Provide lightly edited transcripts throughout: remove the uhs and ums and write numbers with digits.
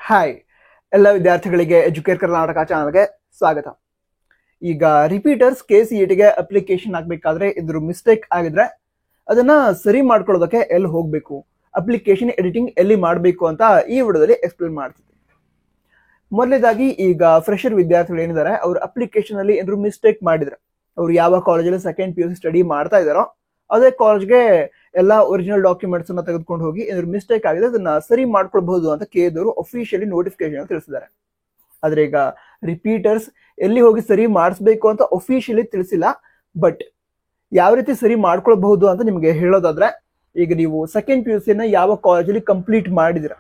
Hi, ಎಲ್ಲ ವಿದ್ಯಾರ್ಥಿಗಳಿಗೆ educate Karnataka ಚಾನಲ್ಗೆ ಸ್ವಾಗತ. ಈಗ ರಿಪೀಟರ್ಸ್ KCETಗೆ ಅಪ್ಲಿಕೇಶನ್ ಹಾಕ್ಬೇಕಾದ್ರೆ ಇದ್ರ ಮಿಸ್ಟೇಕ್ ಆಗಿದ್ರೆ ಅದನ್ನ ಸರಿ ಮಾಡ್ಕೊಳ್ಳೋದಕ್ಕೆ ಎಲ್ಲಿ ಹೋಗ್ಬೇಕು, ಅಪ್ಲಿಕೇಶನ್ ಎಡಿಟಿಂಗ್ ಎಲ್ಲಿ ಮಾಡಬೇಕು ಅಂತ ಈ ವಿಡಿಯೋದಲ್ಲಿ ಎಕ್ಸ್ಪ್ಲೇನ್ ಮಾಡ್ತಿದ್ದೆ. ಮೊದಲನೇದಾಗಿ ಈಗ ಫ್ರೆಶರ್ ವಿದ್ಯಾರ್ಥಿಗಳು ಏನಿದ್ದಾರೆ ಅವ್ರ ಅಪ್ಲಿಕೇಶನ್ ಅಲ್ಲಿ ಏನಾದ್ರು ಮಿಸ್ಟೇಕ್ ಮಾಡಿದ್ರೆ, ಅವ್ರು ಯಾವ ಕಾಲೇಜಲ್ಲಿ ಸೆಕೆಂಡ್ PUC ಸ್ಟಡಿ ಮಾಡ್ತಾ ಇದಾರೋ ಅದೇ ಕಾಲೇಜ್ಗೆ ಎಲ್ಲ ಒರಿಜಿನಲ್ ಡಾಕ್ಯುಮೆಂಟ್ಸ್ ಅನ್ನ ತೆಗೆದುಕೊಂಡು ಹೋಗಿ ಏನಾದ್ರು ಮಿಸ್ಟೇಕ್ ಆಗಿದೆ ಅದನ್ನ ಸರಿ ಮಾಡ್ಕೊಳ್ಬಹುದು ಅಂತ ಕೇಳಿದವರು ಅಫಿಷಿಯಲಿ ನೋಟಿಫಿಕೇಶನ್ ತಿಳಿಸಿದ್ದಾರೆ. ಆದ್ರೆ ಈಗ ರಿಪೀಟರ್ಸ್ ಎಲ್ಲಿ ಹೋಗಿ ಸರಿ ಮಾಡಿಸ್ಬೇಕು ಅಂತ ಅಫಿಷಿಯಲಿ ತಿಳಿಸಿಲ್ಲ. ಬಟ್ ಯಾವ ರೀತಿ ಸರಿ ಮಾಡ್ಕೊಳ್ಬಹುದು ಅಂತ ನಿಮಗೆ ಹೇಳೋದಾದ್ರೆ, ಈಗ ನೀವು ಸೆಕೆಂಡ್ PUC ಯಾವ ಕಾಲೇಜಲ್ಲಿ ಕಂಪ್ಲೀಟ್ ಮಾಡಿದಿರ,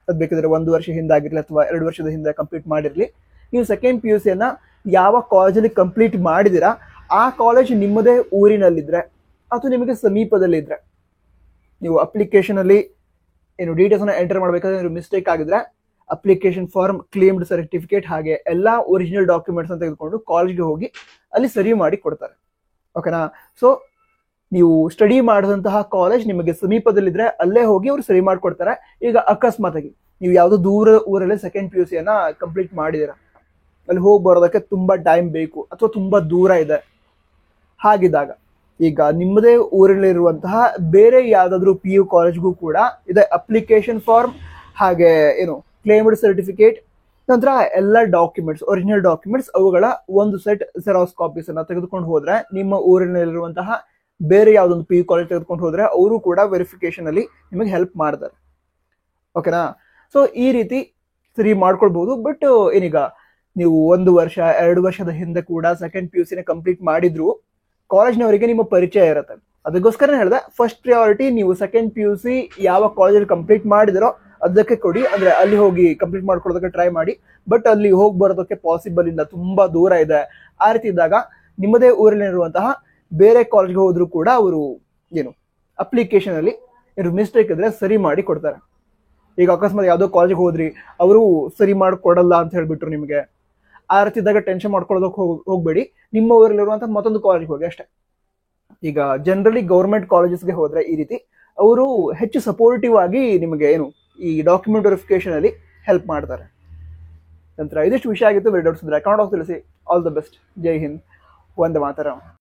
ಅದ್ ಬೇಕಿದ್ರೆ 1 ವರ್ಷ ಹಿಂದಾಗಿರ್ಲಿ ಅಥವಾ 2 ವರ್ಷದ ಹಿಂದೆ ಕಂಪ್ಲೀಟ್ ಮಾಡಿರ್ಲಿ, ನೀವು ಸೆಕೆಂಡ್ PUC ಯಾವ ಕಾಲೇಜಲ್ಲಿ ಕಂಪ್ಲೀಟ್ ಮಾಡಿದಿರಾ ಆ ಕಾಲೇಜ್ ನಿಮ್ಮದೇ ಊರಿನಲ್ಲಿದ್ರೆ ಅಥವಾ ನಿಮಗೆ ಸಮೀಪದಲ್ಲಿದ್ರೆ, ನೀವು ಅಪ್ಲಿಕೇಶನ್ ಅಲ್ಲಿ ಏನು ಡೀಟೇಲ್ಸ್ ಅನ್ನ ಎಂಟರ್ ಮಾಡಬೇಕಾದ್ರೆ ಮಿಸ್ಟೇಕ್ ಆಗಿದ್ರೆ ಅಪ್ಲಿಕೇಶನ್ ಫಾರ್ಮ್, ಕ್ಲೇಮ್ಡ್ ಸರ್ಟಿಫಿಕೇಟ್ ಹಾಗೆ ಎಲ್ಲಾ ಒರಿಜಿನಲ್ ಡಾಕ್ಯುಮೆಂಟ್ಸ್ ಅಂತ ತೆಗೆದುಕೊಂಡು ಕಾಲೇಜ್ಗೆ ಹೋಗಿ ಅಲ್ಲಿ ಸರಿ ಮಾಡಿ ಕೊಡ್ತಾರೆ. ಓಕೆನಾ? ಸೊ ನೀವು ಸ್ಟಡಿ ಮಾಡಿದಂತಹ ಕಾಲೇಜ್ ನಿಮಗೆ ಸಮೀಪದಲ್ಲಿದ್ರೆ ಅಲ್ಲೇ ಹೋಗಿ ಅವ್ರು ಸರಿ ಮಾಡಿಕೊಡ್ತಾರೆ. ಈಗ ಅಕಸ್ಮಾತಾಗಿ ನೀವು ಯಾವುದೋ ದೂರ ಊರಲ್ಲಿ ಸೆಕೆಂಡ್ PUC ಕಂಪ್ಲೀಟ್ ಮಾಡಿದಿರ, ಅಲ್ಲಿ ಹೋಗಿ ಬರೋದಕ್ಕೆ ತುಂಬಾ ಟೈಮ್ ಬೇಕು ಅಥವಾ ತುಂಬಾ ದೂರ ಇದೆ, ಹಾಗಿದ್ದಾಗ ಈಗ ನಿಮ್ಮದೇ ಊರಲ್ಲಿರುವಂತಹ ಬೇರೆ ಯಾವ್ದಾದ್ರು PU ಕಾಲೇಜ್ಗೂ ಕೂಡ ಇದೆ ಅಪ್ಲಿಕೇಶನ್ ಫಾರ್ಮ್ ಹಾಗೆ ಏನು ಕ್ಲೇಮ್ಡ್ ಸರ್ಟಿಫಿಕೇಟ್, ನಂತರ ಎಲ್ಲ ಡಾಕ್ಯುಮೆಂಟ್ಸ್, ಒರಿಜಿನಲ್ ಡಾಕ್ಯುಮೆಂಟ್ಸ್, ಅವುಗಳ ಒಂದು ಸೆಟ್ ಜೆರಾಕ್ಸ್ ಕಾಪೀಸ್ ಅನ್ನ ತೆಗೆದುಕೊಂಡು ಹೋದ್ರೆ ನಿಮ್ಮ ಊರಿನಲ್ಲಿರುವಂತಹ ಬೇರೆ ಯಾವ್ದೊಂದು PU ಕಾಲೇಜ್ ತೆಗೆದುಕೊಂಡು ಹೋದ್ರೆ ಅವರು ಕೂಡ ವೆರಿಫಿಕೇಶನ್ ಅಲ್ಲಿ ನಿಮಗೆ ಹೆಲ್ಪ್ ಮಾಡ್ತಾರೆ. ಓಕೆನಾ? ಸೊ ಈ ರೀತಿ ಸರಿ ಮಾಡ್ಕೊಳ್ಬಹುದು. ಬಟ್ ಏನೀಗ ನೀವು 1 ವರ್ಷ 2 ವರ್ಷದ ಹಿಂದೆ ಕೂಡ ಸೆಕೆಂಡ್ PUC ಕಂಪ್ಲೀಟ್ ಮಾಡಿದ್ರು ಕಾಲೇಜ್ನವರಿಗೆ ನಿಮ್ಮ ಪರಿಚಯ ಇರುತ್ತೆ. ಅದಕ್ಕೋಸ್ಕರ ಹೇಳಿದೆ, ಫಸ್ಟ್ ಪ್ರಿಯಾರಿಟಿ ನೀವು ಸೆಕೆಂಡ್ PUC ಯಾವ ಕಾಲೇಜಲ್ಲಿ ಕಂಪ್ಲೀಟ್ ಮಾಡಿದಿರೋ ಅದಕ್ಕೆ ಕೊಡಿ. ಅಂದ್ರೆ ಅಲ್ಲಿ ಹೋಗಿ ಕಂಪ್ಲೀಟ್ ಮಾಡ್ಕೊಳ್ಳೋದಕ್ಕೆ ಟ್ರೈ ಮಾಡಿ. ಬಟ್ ಅಲ್ಲಿ ಹೋಗಿ ಬರೋದಕ್ಕೆ ಪಾಸಿಬಲ್ ಇಲ್ಲ, ತುಂಬಾ ದೂರ ಇದೆ. ಆ ರೀತಿ ಇದ್ದಾಗ ನಿಮ್ಮದೇ ಊರಲ್ಲಿರುವಂತಹ ಬೇರೆ ಕಾಲೇಜ್ಗೆ ಹೋದ್ರು ಕೂಡ ಅವರು ಏನು ಅಪ್ಲಿಕೇಶನ್ ಅಲ್ಲಿ ಏನು ಮಿಸ್ಟೇಕ್ ಇದ್ರೆ ಸರಿ ಮಾಡಿ ಕೊಡ್ತಾರೆ. ಈಗ ಅಕಸ್ಮಾತ್ ಯಾವ್ದೋ ಕಾಲೇಜ್ಗೆ ಹೋದ್ರಿ, ಅವರು ಸರಿ ಮಾಡಿಕೊಡಲ್ಲ ಅಂತ ಹೇಳ್ಬಿಟ್ರು ನಿಮಗೆ, ಆ ರೀತಿ ಇದ್ದಾಗ ಟೆನ್ಷನ್ ಮಾಡ್ಕೊಳ್ಳೋದಕ್ಕೆ ಹೋಗ್ಬೇಡಿ. ನಿಮ್ಮ ಊರಲ್ಲಿರುವಂತಹ ಮತ್ತೊಂದು ಕಾಲೇಜ್ಗೆ ಹೋಗಿ ಅಷ್ಟೇ. ಈಗ ಜನರಲಿ ಗೌರ್ಮೆಂಟ್ ಕಾಲೇಜಸ್ಗೆ ಹೋದ್ರೆ ಈ ರೀತಿ ಅವರು ಹೆಚ್ಚು ಸಪೋರ್ಟಿವ್ ಆಗಿ ನಿಮಗೆ ಏನು ಈ ಡಾಕ್ಯುಮೆಂಟ್ ವೆರಿಫಿಕೇಶನ್ ಅಲ್ಲಿ ಹೆಲ್ಪ್ ಮಾಡ್ತಾರೆ. ನಂತರ ಇದಿಷ್ಟು ವಿಷಯ ಆಗಿತ್ತು. ವೆರಿ ಡೌಟ್ಸ್ ಇದ್ರೆ ಕನ್ನಡ ತಿಳಿಸಿ. All the best. Jai Hind, Vande Mataram.